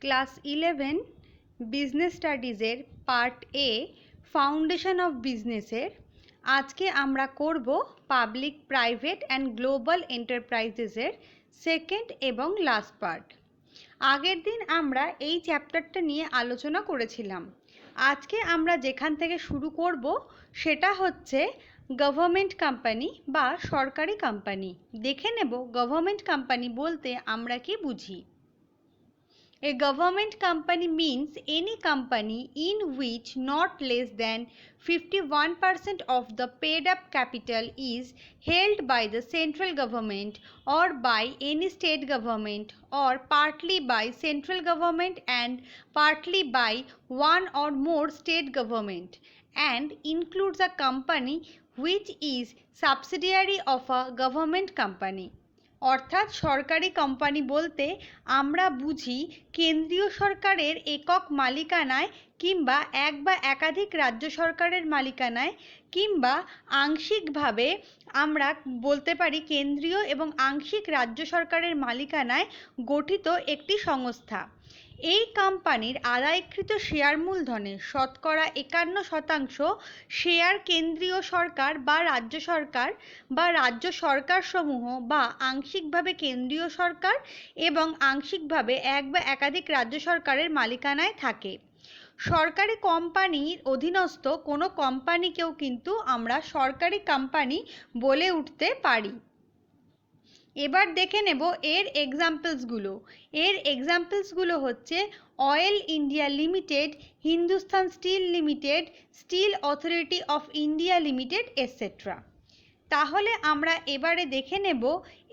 Class 11 business স্টাডিজের part A foundation of বিজনেসের আজকে আমরা করব পাবলিক প্রাইভেট অ্যান্ড গ্লোবাল এন্টারপ্রাইজেসের সেকেন্ড এবং লাস্ট পার্ট। আগের দিন আমরা এই চ্যাপ্টারটা নিয়ে আলোচনা করেছিলাম। আজকে আমরা যেখান থেকে শুরু করব সেটা হচ্ছে গভর্নমেন্ট কোম্পানি বা সরকারি কোম্পানি। দেখে নেব গভর্নমেন্ট কোম্পানি বলতে আমরা কি বুঝি। A government company means any company in which not less than 51% of the paid up capital is held by the central government or by any state government or partly by central government and partly by one or more state government, and includes a company which is subsidiary of a government company. অর্থাৎ সরকারি company বলতে আমরা বুঝি কেন্দ্রীয় সরকারের একক মালিকানায় কিংবা এক বা একাধিক রাজ্য সরকারের মালিকানায় কিংবা আংশিকভাবে আমরা বলতে পারি কেন্দ্রীয় এবং আংশিক রাজ্য সরকারের মালিকানায় গঠিত একটি সংস্থা। এই কোম্পানির আদায়কৃত শেয়ার মূলধনের শতকরা 51% শেয়ার কেন্দ্রীয় সরকার বা রাজ্য সরকারসমূহ বা আংশিকভাবে কেন্দ্রীয় সরকার এবং আংশিকভাবে এক বা একাধিক রাজ্য সরকারের মালিকানায় থাকে। সরকারি কোম্পানির অধীনস্থ কোনো কোম্পানিকেও কিন্তু আমরা সরকারি কোম্পানি বলে উঠতে পারি। এবার দেখে নেব এর এক্সাম্পলসগুলো হচ্ছে Oil India Limited, Hindustan Steel Limited, Steel Authority of India limited etcetera. তাহলে আমরা এবারে দেখে নেব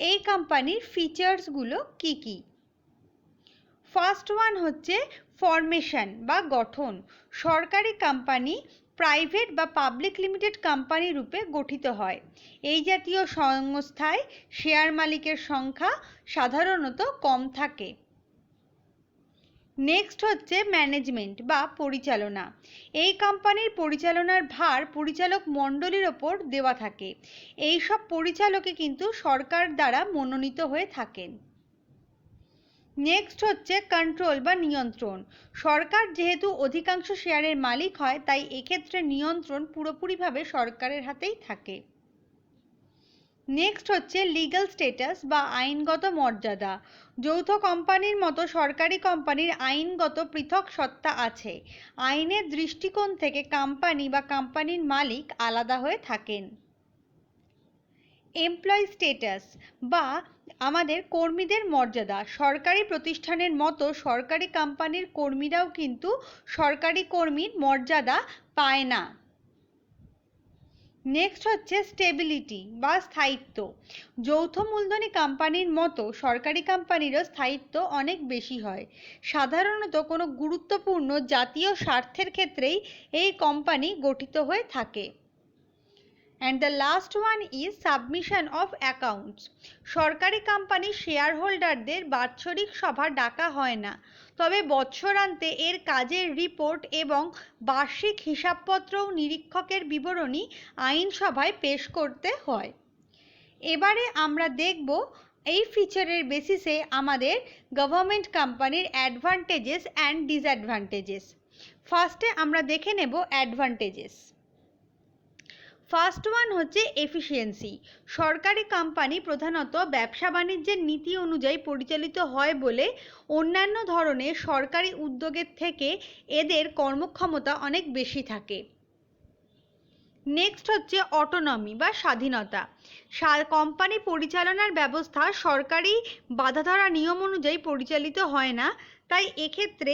এই কোম্পানির ফিচার্সগুলো কি কি। ফার্স্ট ওয়ান হচ্ছে ফরমেশন বা গঠন। সরকারি কোম্পানি প্রাইভেট বা পাবলিক লিমিটেড কোম্পানি রূপে গঠিত হয়। এই জাতীয় সংস্থায় শেয়ার মালিকের সংখ্যা সাধারণত কম থাকে। নেক্সট হচ্ছে ম্যানেজমেন্ট বা পরিচালনা। এই কোম্পানির পরিচালনার ভার পরিচালক মণ্ডলীর ওপর দেওয়া থাকে। এই সব পরিচালকই কিন্তু সরকার দ্বারা মনোনীত হয়ে থাকেন। নেক্সট হচ্ছে কন্ট্রোল বা নিয়ন্ত্রণ। সরকার যেহেতু অধিকাংশ শেয়ারের মালিক হয় তাই এক্ষেত্রে নিয়ন্ত্রণ পুরোপুরিভাবে সরকারের হাতেই থাকে। নেক্সট হচ্ছে লিগ্যাল স্ট্যাটাস বা আইনগত মর্যাদা। যৌথ কোম্পানির মতো সরকারি কোম্পানির আইনগত পৃথক সত্তা আছে। আইনের দৃষ্টিকোণ থেকে কোম্পানি বা কোম্পানির মালিক আলাদা হয়ে থাকেন। এমপ্লয়ি স্ট্যাটাস বা আমাদের কর্মীদের মর্যাদা। সরকারি প্রতিষ্ঠানের মতো সরকারি কোম্পানির কর্মীরাও কিন্তু সরকারি কর্মীর মর্যাদা পায় না। নেক্সট হচ্ছে স্টেবিলিটি বা স্থায়িত্ব। যৌথ মূলধনী কোম্পানির মতো সরকারি কোম্পানিরও স্থায়িত্ব অনেক বেশি হয়। সাধারণত কোনো গুরুত্বপূর্ণ জাতীয় স্বার্থের ক্ষেত্রেই এই কোম্পানি গঠিত হয়ে থাকে। And the last one is submission of accounts. সরকারি কোম্পানির শেয়ার হোল্ডারদের বাৎসরিক সভা ডাকা হয় না, তবে বৎসরান্তে এর কাজের রিপোর্ট এবং বার্ষিক হিসাবপত্র ও নিরীক্ষকের বিবরণী আইনসভায় পেশ করতে হয়। এবারে আমরা দেখব এই ফিচারের বেসিসে আমাদের গভর্নমেন্ট কোম্পানির অ্যাডভান্টেজেস অ্যান্ড ডিসঅ্যাডভান্টেজেস। ফার্স্টে আমরা দেখে নেব অ্যাডভান্টেজেস। ফার্স্ট ওয়ান হচ্ছে এফিসিয়েন্সি। সরকারি কোম্পানি প্রধানত ব্যবসা বাণিজ্যের নীতি অনুযায়ী পরিচালিত হয় বলে অন্যান্য ধরনের সরকারি উদ্যোগের থেকে এদের কর্মক্ষমতা অনেক বেশি থাকে। নেক্সট হচ্ছে অটোনমি বা স্বাধীনতা। কোম্পানি পরিচালনার ব্যবস্থা সরকারি বাঁধাধরা নিয়ম অনুযায়ী পরিচালিত হয় না, তাই এক্ষেত্রে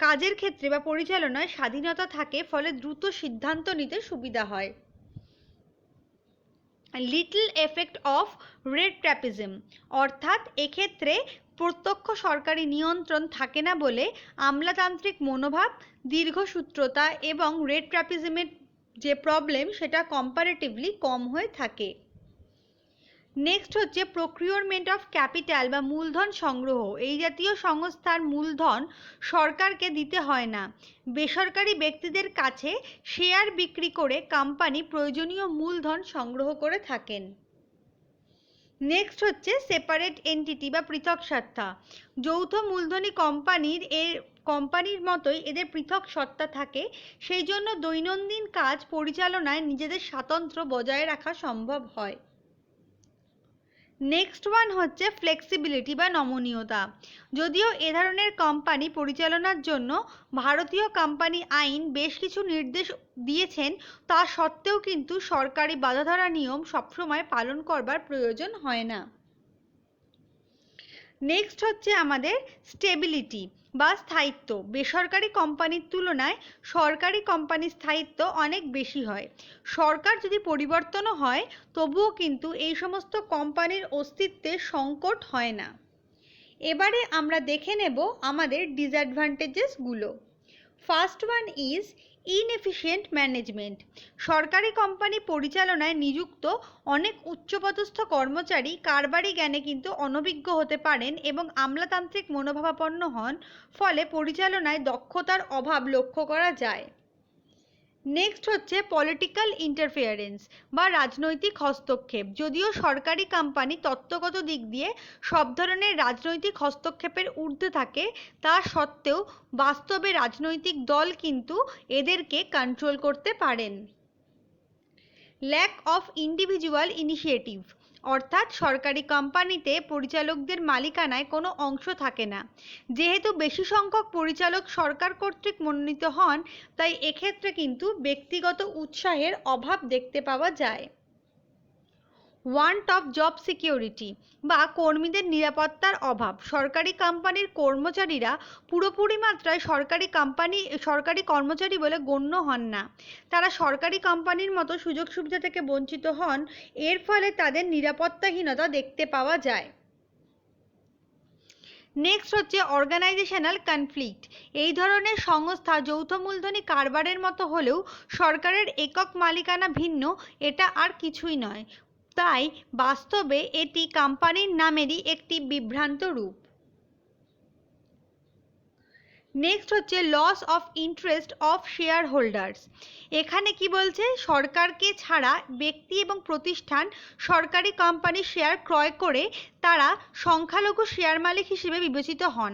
কাজের ক্ষেত্রে বা পরিচালনায় স্বাধীনতা থাকে, ফলে দ্রুত সিদ্ধান্ত নিতে সুবিধা হয়। লিটল এফেক্ট অফ রেড ট্র্যাপিজম, অর্থাৎ এক্ষেত্রে প্রত্যক্ষ সরকারি নিয়ন্ত্রণ থাকে না বলে আমলাতান্ত্রিক মনোভাব, দীর্ঘসূত্রতা এবং রেড ট্র্যাপিজমের যে প্রবলেম সেটা কম্পারেটিভলি কম হয়ে থাকে। নেক্সট হচ্ছে প্রক্রিওরমেন্ট অফ ক্যাপিটাল বা মূলধন সংগ্রহ। এই জাতীয় সংস্থার মূলধন সরকারকে দিতে হয় না, বেসরকারি ব্যক্তিদের কাছে শেয়ার বিক্রি করে কোম্পানি প্রয়োজনীয় মূলধন সংগ্রহ করে থাকেন। নেক্সট হচ্ছে সেপারেট এন্টিটি বা পৃথক সত্তা। যৌথ মূলধনী কোম্পানির মতোই এদের পৃথক সত্তা থাকে, সেই জন্য দৈনন্দিন কাজ পরিচালনায় নিজেদের স্বাতন্ত্র্য বজায় রাখা সম্ভব হয়। নেক্সট ওয়ান হচ্ছে ফ্লেক্সিবিলিটি বা নমনীয়তা। যদিও এ ধরনের কোম্পানি পরিচালনার জন্য ভারতীয় কোম্পানি আইন বেশ কিছু নির্দেশ দিয়েছেন, তা সত্ত্বেও কিন্তু সরকারি বাঁধাধরা নিয়ম সবসময় পালন করবার প্রয়োজন হয় না। নেক্সট হচ্ছে আমাদের স্টেবিলিটি বা স্থায়িত্ব। বেসরকারি কোম্পানির তুলনায় সরকারি কোম্পানির স্থায়িত্ব অনেক বেশি হয়। সরকার যদি পরিবর্তনও হয়, তবুও কিন্তু এই সমস্ত কোম্পানির অস্তিত্বে সংকট হয় না। এবারে আমরা দেখে নেব আমাদের ডিসঅ্যাডভান্টেজেসগুলো। First one is inefficient management. সরকারি কোম্পানি পরিচালনায় নিযুক্ত অনেক উচ্চপদস্থ কর্মচারী কারবারি জ্ঞানে কিন্তু অনভিজ্ঞ হতে পারেন এবং আমলাতান্ত্রিক মনোভাবাপন্ন হন, ফলে পরিচালনায় দক্ষতার অভাব লক্ষ্য করা যায়। নেক্সট হচ্ছে পলিটিক্যাল ইন্টারফেয়ারেন্স বা রাজনৈতিক হস্তক্ষেপ। যদিও সরকারি কোম্পানি তত্ত্বগত দিক দিয়ে সব ধরনের রাজনৈতিক হস্তক্ষেপের ঊর্ধ্বে থাকে, তা সত্ত্বেও বাস্তবে রাজনৈতিক দল কিন্তু এদেরকে কন্ট্রোল করতে পারেন। ল্যাক অফ ইন্ডিভিজুয়াল ইনিশিয়েটিভ, অর্থাৎ সরকারি কোম্পানিতে পরিচালকদের মালিকানায় কোনো অংশ থাকে না। যেহেতু বেশি সংখ্যক পরিচালক সরকার কর্তৃক মনোনীত হন, তাই এক্ষেত্রে কিন্তু ব্যক্তিগত উৎসাহের অভাব দেখতে পাওয়া যায়। ওয়ান্ট অফ জব সিকিউরিটি বা কর্মীদের নিরাপত্তার অভাব। সরকারি কোম্পানির কর্মচারীরা পুরোপুরি মাত্রায় সরকারি কর্মচারী বলে গণ্য হন না। তারা সরকারি কোম্পানির মতো সুযোগ সুবিধা থেকে বঞ্চিত হন, এর ফলে তাদের নিরাপত্তাহীনতা দেখতে পাওয়া যায়। নেক্সট হচ্ছে অর্গানাইজেশনাল কনফ্লিক্ট। এই ধরনের সংস্থা যৌথ মূলধনী কারবারের মতো হলেও সরকারের একক মালিকানা ভিন্ন, এটা আর কিছুই নয়। তাই বাস্তবে এটি কোম্পানির নামেরই একটি বিভ্রান্ত রূপ। নেক্সট হচ্ছে loss of interest of shareholders. এখানে কি বলছে, সরকারকে ছাড়া ব্যক্তি এবং প্রতিষ্ঠান সরকারি কোম্পানির শেয়ার ক্রয় করে তারা সংখ্যালঘু শেয়ার মালিক হিসেবে বিবেচিত হন,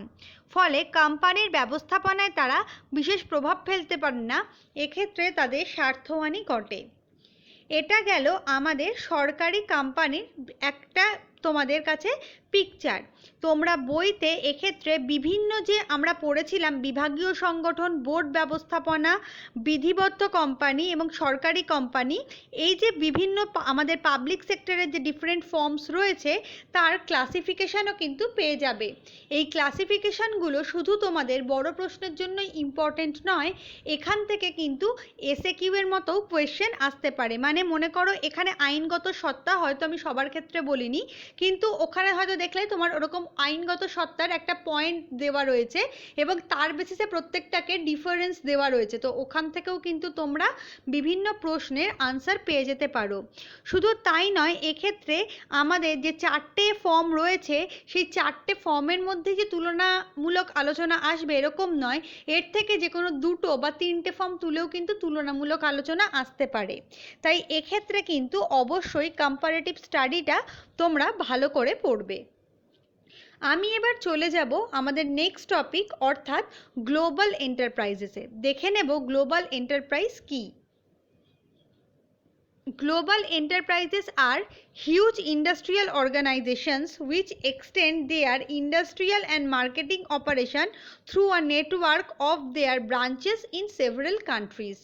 ফলে কোম্পানির ব্যবস্থাপনায় তারা বিশেষ প্রভাব ফেলতে পারেন না। এক্ষেত্রে তাদের স্বার্থহানি ঘটে। এটা গেল আমাদের সরকারি কোম্পানির একটা তোমাদের কাছে পিকচার। তোমরা বইতে এক্ষেত্রে বিভিন্ন যে আমরা পড়েছিলাম বিভাগীয় সংগঠন, বোর্ড ব্যবস্থাপনা, বিধিবদ্ধ কোম্পানি এবং সরকারি কোম্পানি, এই যে বিভিন্ন আমাদের পাবলিক সেক্টরের যে ডিফারেন্ট ফর্মস রয়েছে, তার ক্লাসিফিকেশানও কিন্তু পেয়ে যাবে। এই ক্লাসিফিকেশানগুলো শুধু তোমাদের বড় প্রশ্নের জন্যই ইম্পর্টেন্ট নয়, এখান থেকে কিন্তু এসএকিউ এর মতোও কোয়েশ্চেন আসতে পারে। মানে মনে করো এখানে আইনগত সত্তা হয়তো আমি সবার ক্ষেত্রে বলিনি, কিন্তু ওখানে হয়তো দেখলে তোমার ওরকম আইনগত সত্তার একটা পয়েন্ট দেওয়া রয়েছে এবং তার বেসিসে প্রত্যেকটাকে ডিফারেন্স দেওয়া রয়েছে, তো ওখান থেকেও কিন্তু তোমরা বিভিন্ন প্রশ্নের আনসার পেয়ে যেতে পারো। শুধু তাই নয়, এক্ষেত্রে আমাদের যে 4টে ফর্ম রয়েছে, সেই 4টে ফর্মের মধ্যে যে তুলনামূলক আলোচনা আসবে এরকম নয়, এর থেকে যে কোনো 2টো বা 3টে ফর্ম তুলেও কিন্তু তুলনামূলক আলোচনা আসতে পারে। তাই এক্ষেত্রে কিন্তু অবশ্যই কম্পারেটিভ স্টাডিটা তোমরা ভালো করে পড়বে। আমি এবার চলে যাব আমাদের নেক্সট টপিক, অর্থাৎ গ্লোবাল এন্টারপ্রাইজেসে। দেখে নেব গ্লোবাল এন্টারপ্রাইজ কি। Global enterprises are huge industrial organizations which extend their industrial and marketing operation through a network of their branches in several countries.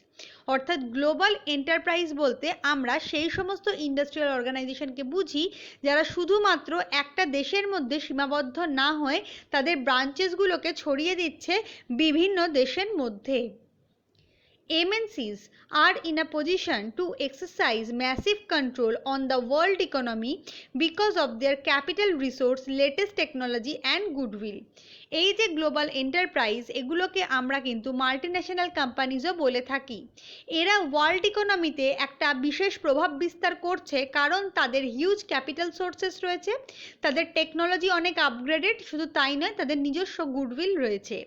অর্থাৎ গ্লোবাল এন্টারপ্রাইজ বলতে আমরা সেই সমস্ত ইন্ডাস্ট্রিয়াল অর্গানাইজেশনকে বুঝি যারা শুধুমাত্র একটা দেশের মধ্যে সীমাবদ্ধ না হয়ে তাদের ব্রাঞ্চেসগুলোকে ছড়িয়ে দিচ্ছে বিভিন্ন দেশের মধ্যে। MNCs are in a position to exercise massive control on the world economy because of their capital resource, latest technology and goodwill. এই যে গ্লোবাল এন্টারপ্রাইজ, এগুলোকে আমরা কিন্তু মাল্টিন্যাশনাল কোম্পানিজও বলে থাকি। এরা ওয়ার্ল্ড ইকোনমিতে একটা বিশেষ প্রভাব বিস্তার করছে কারণ তাদের হিউজ ক্যাপিটাল সোর্সেস রয়েছে, তাদের টেকনোলজি অনেক আপগ্রেডেড, শুধু তাই নয় তাদের নিজস্ব গুডউইল রয়েছে।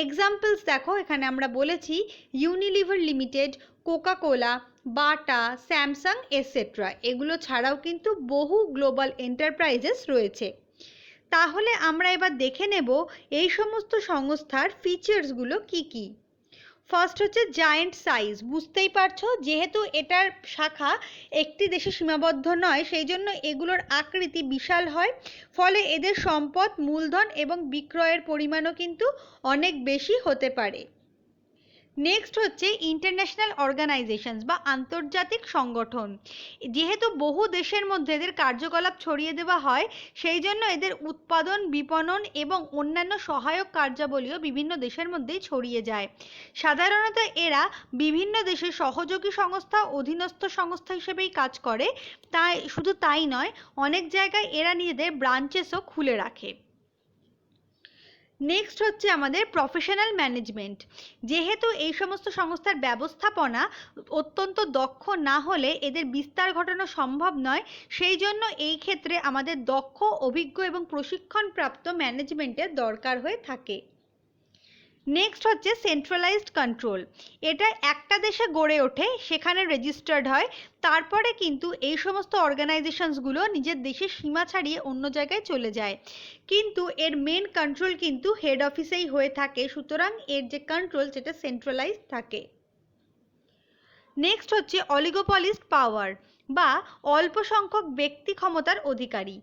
এক্সাম্পলস দেখো, এখানে আমরা বলেছি ইউনিলিভার লিমিটেড, কোকা কোলা, বাটা, স্যামসাং এটসেট্রা। এগুলো ছাড়াও কিন্তু বহু গ্লোবাল এন্টারপ্রাইজেস রয়েছে। তাহলে আমরা এবার দেখে নেব এই সমস্ত সংস্থার ফিচার্সগুলো কি কি। ফার্স্ট হচ্ছে জায়েন্ট সাইজ। বুঝতেই পারছো, যেহেতু এটার শাখা একটি দেশে সীমাবদ্ধ নয়, সেই জন্য এগুলোর আকৃতি বিশাল হয়, ফলে এদের সম্পদ, মূলধন এবং বিক্রয়ের পরিমাণও কিন্তু অনেক বেশি হতে পারে। নেক্সট হচ্ছে ইন্টারন্যাশনাল অর্গানাইজেশনস বা আন্তর্জাতিক সংগঠন। যেহেতু বহু দেশের মধ্যে এদের কার্যকলাপ ছড়িয়ে দেওয়া হয়, সেই জন্য এদের উৎপাদন, বিপণন এবং অন্যান্য সহায়ক কার্যাবলীও বিভিন্ন দেশের মধ্যেই ছড়িয়ে যায়। সাধারণত এরা বিভিন্ন দেশের সহযোগী সংস্থা, অধীনস্থ সংস্থা হিসেবেই কাজ করে। তাই শুধু তাই নয়, অনেক জায়গায় এরা নিজেদের ব্রাঞ্চেসও খুলে রাখে। নেক্সট হচ্ছে আমাদের প্রফেশনাল ম্যানেজমেন্ট। যেহেতু এই সমস্ত সংস্থার ব্যবস্থাপনা অত্যন্ত দক্ষ না হলে এদের বিস্তার ঘটানো সম্ভব নয়, সেই জন্য এই ক্ষেত্রে আমাদের দক্ষ, অভিজ্ঞ এবং প্রশিক্ষণপ্রাপ্ত ম্যানেজমেন্টের দরকার হয়ে থাকে। নেক্সট হচ্ছে সেন্ট্রালাইজড কন্ট্রোল। এটা একটা দেশে গড়ে ওঠে, সেখানে রেজিস্টার্ড হয়, তারপরে কিন্তু এই সমস্ত অর্গানাইজেশনসগুলো নিজের দেশের সীমা ছাড়িয়ে অন্য জায়গায় চলে যায়, কিন্তু এর মেন কন্ট্রোল কিন্তু হেড অফিসেই হয়ে থাকে, সুতরাং এর যে কন্ট্রোল সেটা সেন্ট্রালাইজড থাকে। নেক্সট হচ্ছে অলিগোপলিস্ট পাওয়ার বা অল্প সংখ্যক ব্যক্তি ক্ষমতার অধিকারী।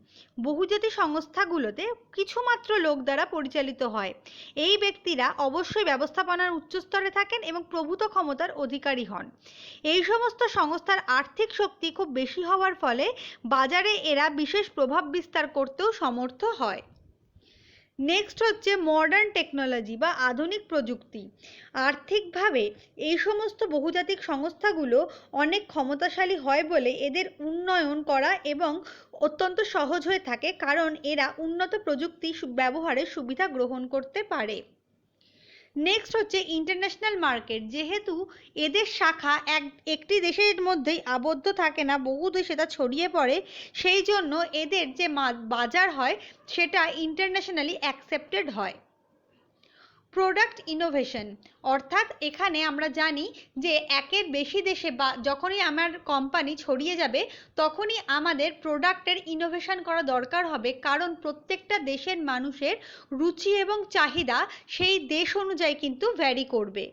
বহুজাতিক সংস্থাগুলোতে কিছুমাত্র লোক দ্বারা পরিচালিত হয়। এই ব্যক্তিরা অবশ্যই ব্যবস্থাপনার উচ্চস্তরে থাকেন এবং প্রভূত ক্ষমতার অধিকারী হন। এই সমস্ত সংস্থার আর্থিক শক্তি খুব বেশি হওয়ার ফলে বাজারে এরা বিশেষ প্রভাব বিস্তার করতেও সমর্থ হয়। নেক্সট হচ্ছে মডার্ন টেকনোলজি বা আধুনিক প্রযুক্তি। আর্থিকভাবে এই সমস্ত বহুজাতিক সংস্থাগুলো অনেক ক্ষমতাশালী হয় বলে এদের উন্নয়ন করা এবং অত্যন্ত সহজ হয়ে থাকে, কারণ এরা উন্নত প্রযুক্তি ব্যবহারের সুবিধা গ্রহণ করতে পারে। নেক্সট হচ্ছে ইন্টারন্যাশনাল মার্কেট। যেহেতু এদের শাখা একটি দেশের মধ্যেই আবদ্ধ থাকে না, বহু দেশে তা ছড়িয়ে পড়ে, সেই জন্য এদের যে বাজার হয় সেটা ইন্টারন্যাশনালি অ্যাকসেপ্টেড হয়। প্রোডাক্ট ইনোভেশন, অর্থাৎ এখানে আমরা জানি যে একের বেশি দেশে বা যখনই আমার কোম্পানি ছড়িয়ে যাবে তখনই আমাদের প্রোডাক্টের ইনোভেশন করা দরকার হবে, কারণ প্রত্যেকটা দেশের মানুষের রুচি এবং চাহিদা সেই দেশ অনুযায়ী কিন্তু ভ্যারি করবে।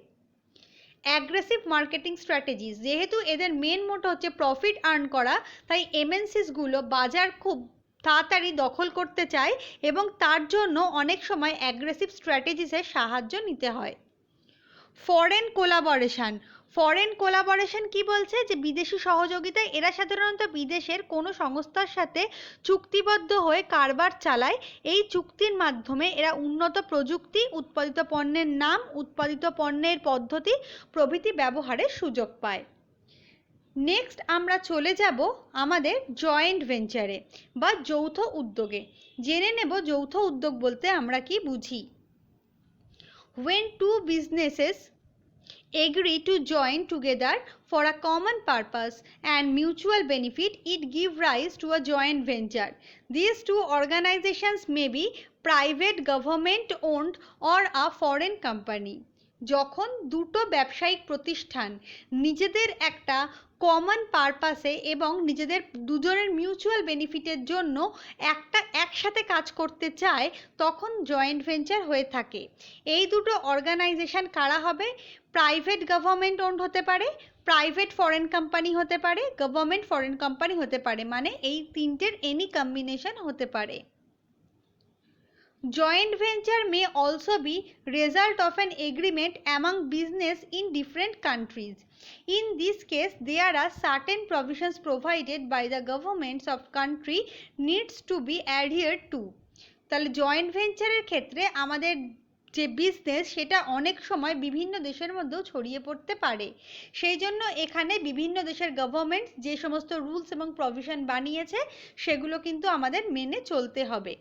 Aggressive marketing strategies. যেহেতু এদের মেন মোটো হচ্ছে প্রফিট আর্ন করা, তাই এমএনসিসগুলো বাজার খুব তাড়াতাড়ি দখল করতে চায় এবং তার জন্য অনেক সময় অ্যাগ্রেসিভ স্ট্র্যাটেজিসের সাহায্য নিতে হয়। Foreign collaboration. ফরেন কোলাবোরেশন কি বলছে, যে বিদেশি সহযোগিতায় এরা সাধারণত বিদেশের কোনো সংস্থার সাথে চুক্তিবদ্ধ হয়ে কারবার চালায়। এই চুক্তির মাধ্যমে এরা উন্নত প্রযুক্তি, উৎপাদিত পণ্যের নাম, উৎপাদিত পণ্যের পদ্ধতি প্রভৃতি ব্যবহারের সুযোগ পায়। নেক্সট আমরা চলে যাব আমাদের জয়েন্ট ভেঞ্চারে বা যৌথ উদ্যোগে। জেনে নেব যৌথ উদ্যোগ বলতে আমরা কি বুঝি। When two businesses agree to join together for a common purpose and mutual benefit, it gives rise to a joint venture. These two organizations may be private, government owned or a foreign company. যখন দুটো ব্যবসায়িক প্রতিষ্ঠান নিজেদের একটা common পারপাসে এবং নিজেদের দুজনের মিউচুয়াল বেনিফিটের জন্য একসাথে কাজ করতে চায়, তখন জয়েন্ট ভেঞ্চার হয়ে থাকে। এই দুটো অর্গানাইজেশন কারা হবে? প্রাইভেট গভর্নমেন্ট ওন্ড হতে পারে, প্রাইভেট ফরেন কোম্পানি হতে পারে, গভর্নমেন্ট ফরেন কোম্পানি হতে পারে, মানে এই তিনটের এনি কম্বিনেশন হতে পারে। Joint venture may also be result of an agreement among business in different countries. In this case, there are certain provisions provided by the governments of country needs to be adhered to. তাহলে joint ভেঞ্চারের ক্ষেত্রে আমাদের যে business সেটা অনেক সময় বিভিন্ন দেশের মধ্যেও ছড়িয়ে পড়তে পারে, সেই জন্য এখানে বিভিন্ন দেশের গভর্নমেন্ট যে সমস্ত রুলস এবং প্রভিশন বানিয়েছে সেগুলো কিন্তু আমাদের মেনে চলতে হবে।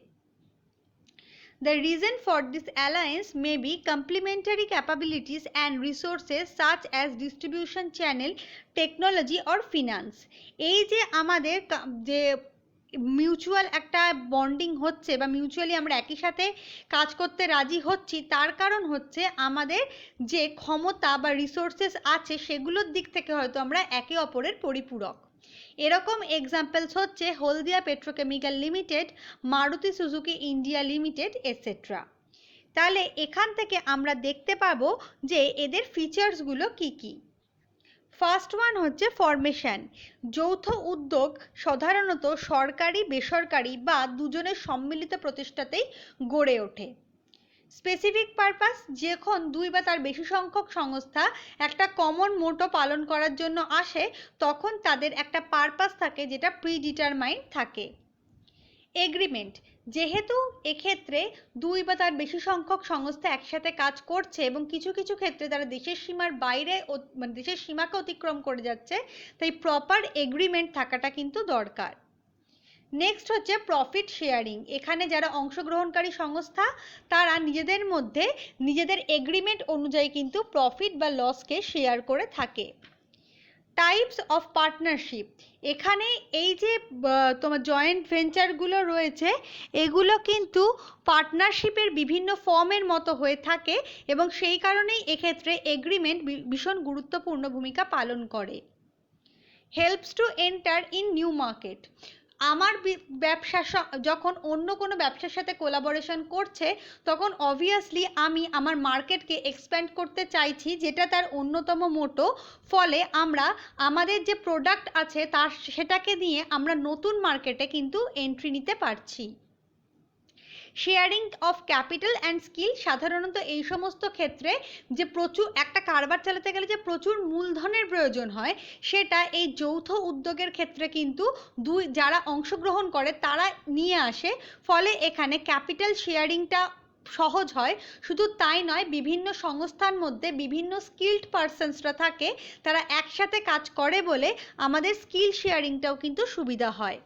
The reason for this alliance may be complementary capabilities and resources such as distribution channel, technology or finance. এই যে আমাদের যে মিউচুয়াল একটা বন্ডিং হচ্ছে বা মিউচুয়ালি আমরা একই সাথে কাজ করতে রাজি হচ্ছি, তার কারণ হচ্ছে আমাদের যে ক্ষমতা বা রিসোর্সেস আছে সেগুলোর দিক থেকে হয়তো আমরা একে অপরের পরিপূরক। এরকম এক্সাম্পলস হচ্ছে Haldia petrochemical limited, Maruti Suzuki India limited etcetera. তাহলে এখান থেকে আমরা দেখতে পাবো যে এদের ফিচার্সগুলো কি কি। ফার্স্ট ওয়ান হচ্ছে ফরমেশন। যৌথ উদ্যোগ সাধারণত সরকারি, বেসরকারি বা দুজনের সম্মিলিত প্রচেষ্টাতেই গড়ে ওঠে। স্পেসিফিক পারপাস, যখন দুই বা তার বেশি সংখ্যক সংস্থা একটা কমন মোটো পালন করার জন্য আসে তখন তাদের একটা পারপাস থাকে যেটা প্রিডিটারমাইন্ড থাকে। এগ্রিমেন্ট, যেহেতু এক্ষেত্রে দুই বা তার বেশি সংখ্যক সংস্থা একসাথে কাজ করছে এবং কিছু কিছু ক্ষেত্রে তারা দেশের সীমার বাইরে মানে দেশের সীমাকে অতিক্রম করে যাচ্ছে, তাই প্রপার এগ্রিমেন্ট থাকাটা কিন্তু দরকার। নেক্সট হচ্ছে প্রফিট শেয়ারিং। এখানে যারা অংশগ্রহণকারী সংস্থা তারা নিজেদের মধ্যে নিজেদের এগ্রিমেন্ট অনুযায়ী কিন্তু প্রফিট বা লসকে শেয়ার করে থাকে। টাইপস অফ পার্টনারশিপ, এখানে এই যে তোমার জয়েন্ট ভেঞ্চারগুলো রয়েছে এগুলো কিন্তু পার্টনারশিপের বিভিন্ন ফর্মের মতো হয়ে থাকে এবং সেই কারণেই এক্ষেত্রে এগ্রিমেন্ট ভীষণ গুরুত্বপূর্ণ ভূমিকা পালন করে। Helps to enter in new market, আমার ব্যবসা যখন অন্য কোনো ব্যবসার সাথে কোলাবোরেশন করছে তখন অবভিয়াসলি আমি আমার মার্কেটকে এক্সপ্যান্ড করতে চাইছি, যেটা তার অন্যতম মোটো। ফলে আমরা আমাদের যে প্রোডাক্ট আছে সেটাকে নিয়ে আমরা নতুন মার্কেটে কিন্তু এন্ট্রি নিতে পারছি। Sharing of capital and skill, সাধারণত এই সমস্ত ক্ষেত্রে যে প্রচুর একটা কারবার চালাতে গেলে যে প্রচুর মূলধনের প্রয়োজন হয় সেটা এই যৌথ উদ্যোগের ক্ষেত্রে কিন্তু যারা অংশগ্রহণ করে তারা নিয়ে আসে। ফলে এখানে ক্যাপিটাল শেয়ারিংটা সহজ হয়। শুধু তাই নয়, বিভিন্ন সংস্থার মধ্যে বিভিন্ন স্কিল্ড পারসনসরা থাকে, তারা একসাথে কাজ করে বলে আমাদের স্কিল শেয়ারিংটাও কিন্তু সুবিধা হয়।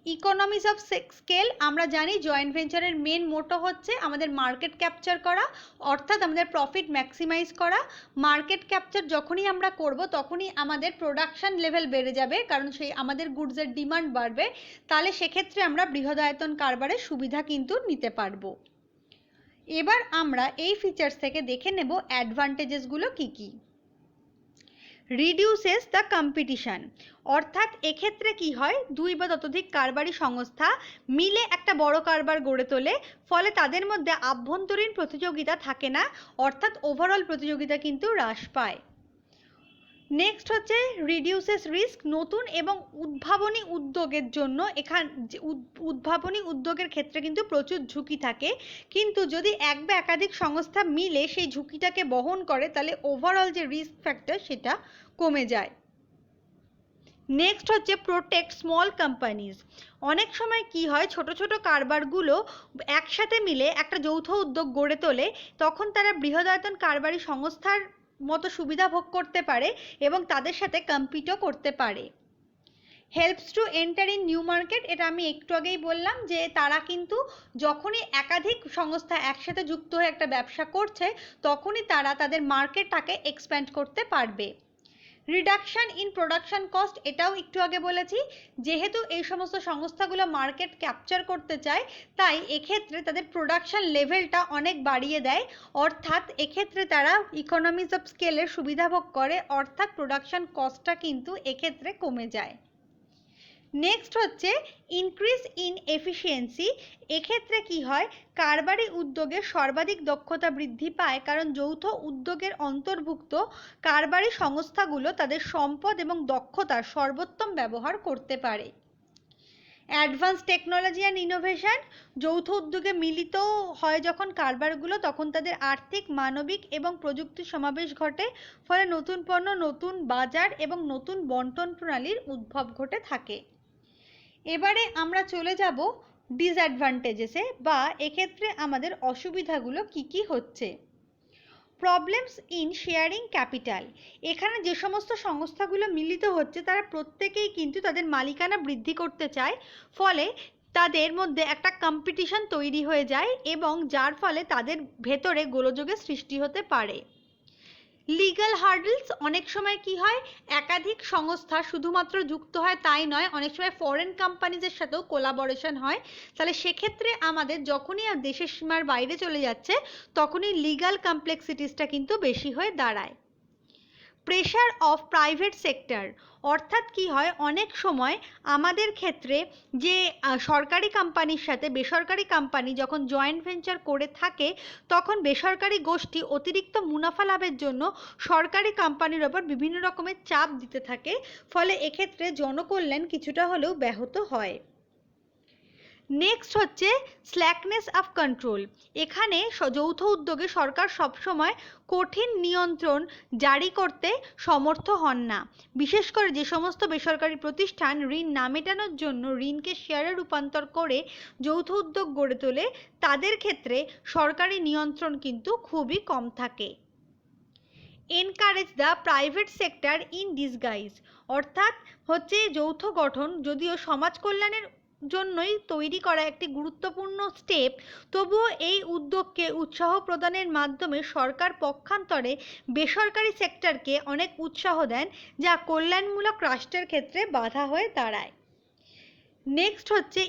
ইকোনমিজ অফ স্কেল, আমরা জানি জয়েন্ট ভেঞ্চারের মেন মোটো হচ্ছে আমাদের মার্কেট ক্যাপচার করা, অর্থাৎ আমাদের প্রফিট ম্যাক্সিমাইজ করা। মার্কেট ক্যাপচার যখনই আমরা করব তখনই আমাদের প্রোডাকশন লেভেল বেড়ে যাবে, কারণ সেই আমাদের গুডসের ডিমান্ড বাড়বে। তাহলে সেক্ষেত্রে আমরা বৃহদায়তন কারবারের সুবিধা কিন্তু নিতে পারবো। এবার আমরা এই ফিচার্স থেকে দেখে নেব অ্যাডভান্টেজেসগুলো কী কী। রিডিউসেস দ্য কম্পিটিশান, অর্থাৎ এক্ষেত্রে কি হয়, দুই বা ততোধিক কারবারি সংস্থা মিলে একটা বড় কারবার গড়ে তোলে, ফলে তাদের মধ্যে আভ্যন্তরীণ প্রতিযোগিতা থাকে না, অর্থাৎ ওভারঅল প্রতিযোগিতা কিন্তু হ্রাস পায়। নেক্সট হচ্ছে রিডিউসেস রিস্ক, নতুন এবং উদ্ভাবনী উদ্যোগের জন্য উদ্ভাবনী উদ্যোগের ক্ষেত্রে কিন্তু প্রচুর ঝুঁকি থাকে, কিন্তু যদি এক বা একাধিক সংস্থা মিলে সেই ঝুঁকিটাকে বহন করে তাহলে ওভারঅল যে রিস্ক ফ্যাক্টর সেটা কমে যায়। নেক্সট হচ্ছে প্রোটেক্ট স্মল কোম্পানিজ, অনেক সময় কি হয় ছোট ছোট কারবারগুলো একসাথে মিলে একটা যৌথ উদ্যোগ গড়ে তোলে, তখন তারা বৃহদায়তন কারবারি সংস্থার মতো সুবিধা ভোগ করতে পারে এবং তাদের সাথে কম্পিটও করতে পারে। Helps to enter in new market, এটা আমি একটু আগেই বললাম যে তারা কিন্তু যখনই একাধিক সংস্থা একসাথে যুক্ত হয়ে একটা ব্যবসা করছে তখনই তারা তাদের মার্কেটটাকে এক্সপ্যান্ড করতে পারবে। রিডাকশান ইন প্রোডাকশন কস্ট, এটাও একটু আগে বলেছি, যেহেতু এই সমস্ত সংস্থাগুলো মার্কেট ক্যাপচার করতে চায় তাই এক্ষেত্রে তাদের প্রোডাকশন লেভেলটা অনেক বাড়িয়ে দেয়, অর্থাৎ এক্ষেত্রে তারা ইকোনমিজ অফ স্কেলের সুবিধা ভোগ করে, অর্থাৎ প্রোডাকশন কস্টটা কিন্তু এক্ষেত্রে কমে যায়। নেক্সট হচ্ছে ইনক্রিজ ইন এফিসিয়েন্সি, এক্ষেত্রে কি হয় কারবারি উদ্যোগে সর্বাধিক দক্ষতা বৃদ্ধি পায়, কারণ যৌথ উদ্যোগের অন্তর্ভুক্ত কারবারি সংস্থাগুলো তাদের সম্পদ এবং দক্ষতার সর্বোত্তম ব্যবহার করতে পারে। অ্যাডভান্স টেকনোলজি অ্যান্ড ইনোভেশন, যৌথ উদ্যোগে মিলিত হয় যখন কারবারগুলো তখন তাদের আর্থিক, মানবিক এবং প্রযুক্তির সমাবেশ ঘটে, ফলে নতুন পণ্য, নতুন বাজার এবং নতুন বন্টন প্রণালীর উদ্ভব ঘটে থাকে। এবারে আমরা চলে যাব ডিসঅ্যাডভান্টেজেসে, বা এক্ষেত্রে আমাদের অসুবিধাগুলো কি কি হচ্ছে। প্রবলেমস ইন শেয়ারিং ক্যাপিটাল, এখানে যে সমস্ত সংস্থাগুলো মিলিত হচ্ছে তারা প্রত্যেকেই কিন্তু তাদের মালিকানা বৃদ্ধি করতে চায়, ফলে তাদের মধ্যে একটা কম্পিটিশন তৈরি হয়ে যায় এবং যার ফলে তাদের ভেতরে গোলযোগের সৃষ্টি হতে পারে। লিগ্যাল হার্ডলস, অনেক সময় কি হয় একাধিক সংস্থা শুধুমাত্র যুক্ত হয় তাই নয়, অনেক সময় ফরেন কোম্পানিজের সাথেও কোলাবোরেশন হয়। তাহলে সেক্ষেত্রে আমাদের যখনই দেশের সীমার বাইরে চলে যাচ্ছে তখনই লিগ্যাল কমপ্লেক্সিটিসটা কিন্তু বেশি হয়ে দাঁড়ায়। প্রেশার অফ প্রাইভেট সেক্টর, অর্থাৎ কি হয় অনেক সময় আমাদের ক্ষেত্রে যে সরকারি কোম্পানির সাথে বেসরকারি কোম্পানি যখন জয়েন্ট ভেঞ্চার করে থাকে তখন বেসরকারি গোষ্ঠী অতিরিক্ত মুনাফা লাভের জন্য সরকারি কোম্পানির ওপর বিভিন্ন রকমের চাপ দিতে থাকে, ফলে এক্ষেত্রে জনকল্যাণ কিছুটা হলেও ব্যাহত হয়। নেক্সট হচ্ছে স্ল্যাকনেস অফ কন্ট্রোল। এখানে যৌথ উদ্যোগে সরকার সবসময় কঠিন নিয়ন্ত্রণ জারি করতে সমর্থ হন না। বিশেষ করে যে সমস্ত বেসরকারি প্রতিষ্ঠান ঋণ না মেটানোর জন্য ঋণকে শেয়ারে রূপান্তর করে যৌথ উদ্যোগ গড়ে তোলে তাদের ক্ষেত্রে সরকারি নিয়ন্ত্রণ কিন্তু খুবই কম থাকে। Encourage the private sector in disguise, অর্থাৎ হচ্ছে যৌথ গঠন যদিও সমাজ কল্যাণের জন্যই তৈরি করা একটি গুরুত্বপূর্ণ স্টেপ, তবুও এই উদ্যোগকে উৎসাহ প্রদানের মাধ্যমে সরকার পক্ষান্তরে বেসরকারি সেক্টরকে অনেক উৎসাহ দেন, যা কল্যাণমূলক রাষ্ট্রের ক্ষেত্রে বাধা হয়ে দাঁড়ায়। নেক্সট হচ্ছে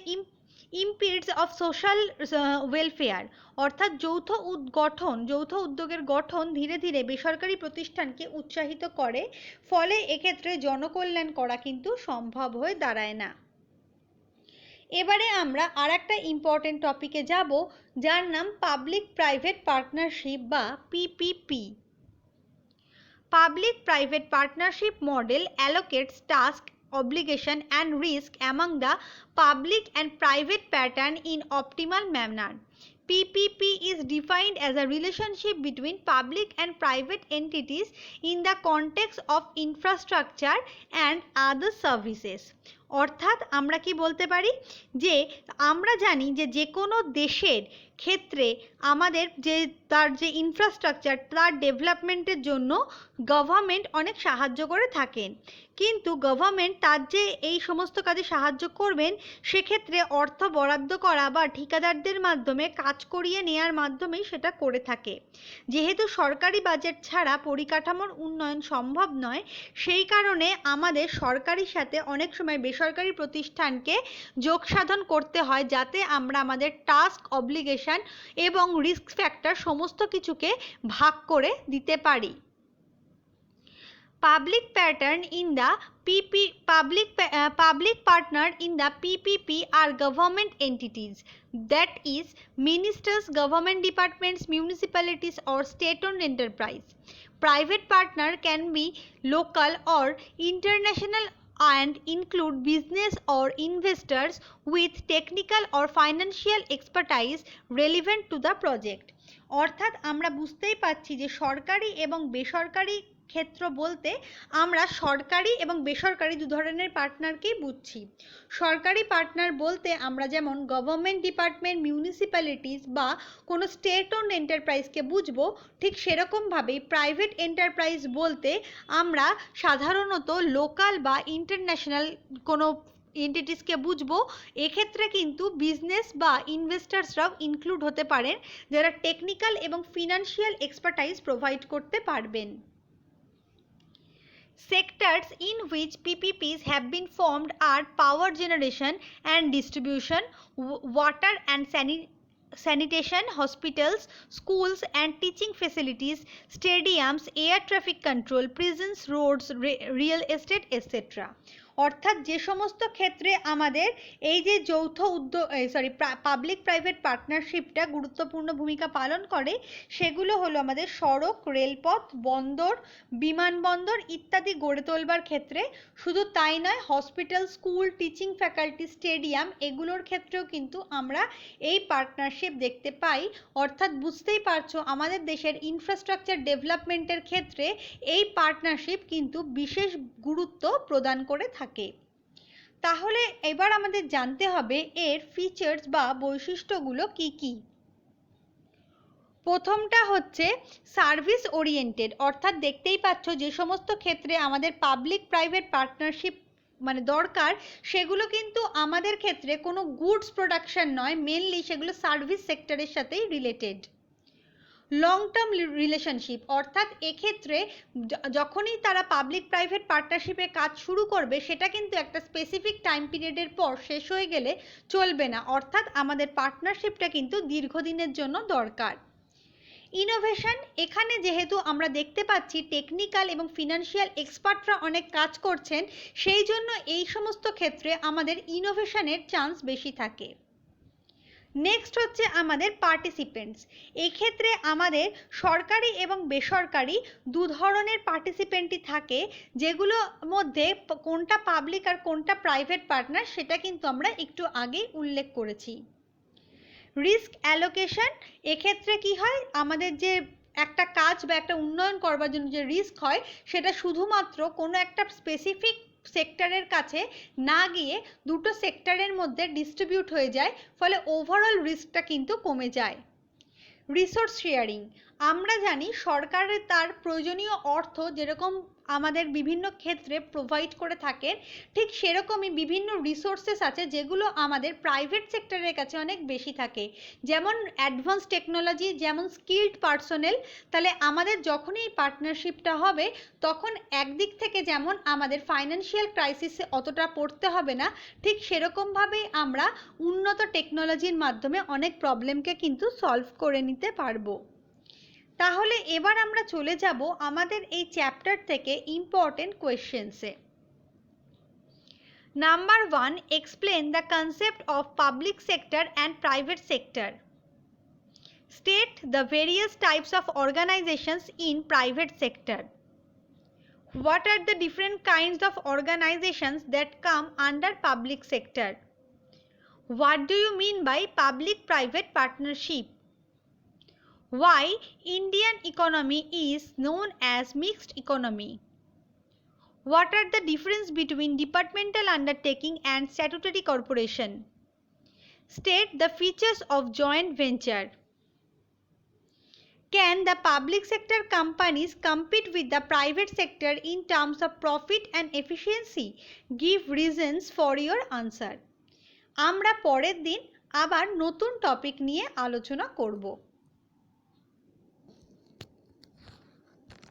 ইম্পিডস অফ সোশ্যাল ওয়েলফেয়ার, অর্থাৎ যৌথ উদ্যোগের গঠন ধীরে ধীরে বেসরকারি প্রতিষ্ঠানকে উৎসাহিত করে, ফলে এক্ষেত্রে জনকল্যাণ করা কিন্তু সম্ভব হয়ে দাঁড়ায় না। এবারে আমরা আর একটা ইম্পর্টেন্ট টপিকে যাব যার নাম পাবলিক প্রাইভেট পার্টনারশিপ বা PPP. Public private partnership model allocates task, obligation and risk among the public and private pattern in optimal manner. PPP is defined as a relationship between public and private entities in the context of infrastructure and other services. অর্থাৎ আমরা কি বলতে পারি যে আমরা জানি যে যে কোনো দেশের ক্ষেত্রে আমাদের তার যে ইনফ্রাস্ট্রাকচার তার ডেভেলপমেন্টের জন্য গভর্নমেন্ট অনেক সাহায্য করে থাকেন, কিন্তু গভর্নমেন্ট তার যে এই সমস্ত কাজে সাহায্য করবেন সেক্ষেত্রে অর্থ বরাদ্দ করা বা ঠিকাদারদের মাধ্যমে কাজ করিয়ে নেওয়ার মাধ্যমেই সেটা করে থাকে। যেহেতু সরকারি বাজেট ছাড়া পরিকাঠামোর উন্নয়ন সম্ভব নয়, সেই কারণে আমাদের সরকারির সাথে অনেক সময় বেসরকারি প্রতিষ্ঠানকে যোগ সাধন করতে হয় যাতে আমরা আমাদের টাস্ক, অব্লিগেশন এবং রিস্ক ফ্যাক্টর সমস্ত কিছুকে ভাগ করে দিতে পারি। Public partner in the PPP are government entities, that is ministers, government departments, municipalities or state-owned enterprise. Private partner can be local or international and include business or investors with technical or financial expertise relevant to the project. অর্থাৎ আমরা বুঝতেই পারছি যে সরকারি এবং বেসরকারি ক্ষেত্র বলতে আমরা সরকারি এবং বেসরকারি দু ধরনের পার্টনারকেই বুঝছি। সরকারি পার্টনার বলতে আমরা যেমন গভর্নমেন্ট ডিপার্টমেন্ট, মিউনিসিপ্যালিটিস বা কোনো স্টেট ওন্ড এন্টারপ্রাইজকে বুঝবো, ঠিক সেরকমভাবেই প্রাইভেট এন্টারপ্রাইজ বলতে আমরা সাধারণত লোকাল বা ইন্টারন্যাশনাল কোনো এন্টিটিসকে বুঝবো। এক্ষেত্রে কিন্তু বিজনেস বা ইনভেস্টার্সরাও ইনক্লুড হতে পারেন যারা টেকনিক্যাল এবং ফিনান্সিয়াল এক্সপার্টাইজ প্রোভাইড করতে পারবেন। Sectors in which PPPs have been formed are power generation and distribution, water and sanitation, hospitals, schools and teaching facilities, stadiums, air traffic control, prisons, roads, real estate, etc. অর্থাৎ যে সমস্ত ক্ষেত্রে আমাদের এই যে যৌথ পাবলিক প্রাইভেট পার্টনারশিপটা গুরুত্বপূর্ণ ভূমিকা পালন করে সেগুলো হলো আমাদের সড়ক, রেলপথ, বন্দর, বিমানবন্দর ইত্যাদি গড়ে তোলবার ক্ষেত্রে। শুধু তাই নয়, hospital, school, teaching faculty, stadium এগুলোর ক্ষেত্রেও কিন্তু আমরা এই পার্টনারশিপ দেখতে পাই। অর্থাৎ বুঝতেই পারছো আমাদের দেশের ইনফ্রাস্ট্রাকচার ডেভেলপমেন্টের ক্ষেত্রে এই পার্টনারশিপ কিন্তু বিশেষ গুরুত্ব প্রদান করে থাকে। তাহলে এবার আমাদের জানতে হবে এর ফিচার্স বা বৈশিষ্ট্যগুলো কি কি। প্রথমটা হচ্ছে সার্ভিস ওরিয়েন্টেড, অর্থাৎ দেখতেই পাচ্ছ যে সমস্ত ক্ষেত্রে আমাদের পাবলিক প্রাইভেট পার্টনারশিপ দরকার সেগুলো কিন্তু আমাদের ক্ষেত্রে কোনো গুডস প্রোডাকশন নয়, মেনলি সেগুলো সার্ভিস সেক্টরের সাথেই রিলেটেড। লং টার্ম রিলেশনশিপ, অর্থাৎ এক্ষেত্রে যখনই তারা পাবলিক প্রাইভেট পার্টনারশিপে কাজ শুরু করবে সেটা কিন্তু একটা স্পেসিফিক টাইম পিরিয়ডের পর শেষ হয়ে গেলে চলবে না, অর্থাৎ আমাদের পার্টনারশিপটা কিন্তু দীর্ঘদিনের জন্য দরকার। ইনোভেশন, এখানে যেহেতু আমরা দেখতে পাচ্ছি টেকনিক্যাল এবং ফিনান্সিয়াল এক্সপার্টরা অনেক কাজ করছেন, সেই জন্য এই সমস্ত ক্ষেত্রে আমাদের ইনোভেশনের চান্স বেশি থাকে। নেক্সট হচ্ছে আমাদের পার্টিসিপেন্টস। এই ক্ষেত্রে আমাদের সরকারি এবং বেসরকারি দু ধরনের পার্টিসিপেন্টই থাকে, যেগুলোর মধ্যে কোনটা পাবলিক আর কোনটা প্রাইভেট পার্টনার সেটা কিন্তু আমরা একটু আগেই উল্লেখ করেছি। রিস্ক অ্যালোকেশন, এক্ষেত্রে কি হয়, আমাদের যে একটা কাজ বা একটা উন্নয়ন করবার জন্য যে রিস্ক হয় সেটা শুধুমাত্র কোনো একটা স্পেসিফিক সেক্টরের কাছে না গিয়ে দুটো সেক্টরের মধ্যে ডিস্ট্রিবিউট হয়ে যায়, ফলে ওভারঅল রিস্কটা কিন্তু কমে যায়। রিসোর্স শেয়ারিং, আমরা জানি সরকারের তার প্রয়োজনীয় অর্থ যেরকম আমাদের বিভিন্ন ক্ষেত্রে প্রোভাইড করে থাকে, ঠিক সেরকমই বিভিন্ন রিসোর্সেস আছে যেগুলো আমাদের প্রাইভেট সেক্টরের কাছে অনেক বেশি থাকে, যেমন অ্যাডভান্স টেকনোলজি, যেমন স্কিল্ড পার্সোনেল। তাহলে আমাদের যখনই এই পার্টনারশিপটা হবে তখন একদিক থেকে যেমন আমাদের ফাইন্যান্সিয়াল ক্রাইসিসে অতটা পড়তে হবে না, ঠিক সেরকমভাবেই আমরা উন্নত টেকনোলজির মাধ্যমে অনেক প্রবলেমকে কিন্তু সলভ করে নিতে পারবো। তাহলে এবার আমরা চলে যাব আমাদের এই চ্যাপ্টার থেকে ইম্পর্টেন্ট কোয়েশ্চেন্সে। Number 1, explain the concept of public sector and private sector. State the various types of organisations in private sector. What are the different kinds of organizations that come under public sector? What do you mean by public-private partnership? Why Indian economy is known as mixed economy? What are the difference between departmental undertaking and statutory corporation? State the features of joint venture. Can the public sector companies compete with the private sector in terms of profit and efficiency? Give reasons for your answer. আমরা পরের দিন আবার নতুন topic নিয়ে আলোচনা করব।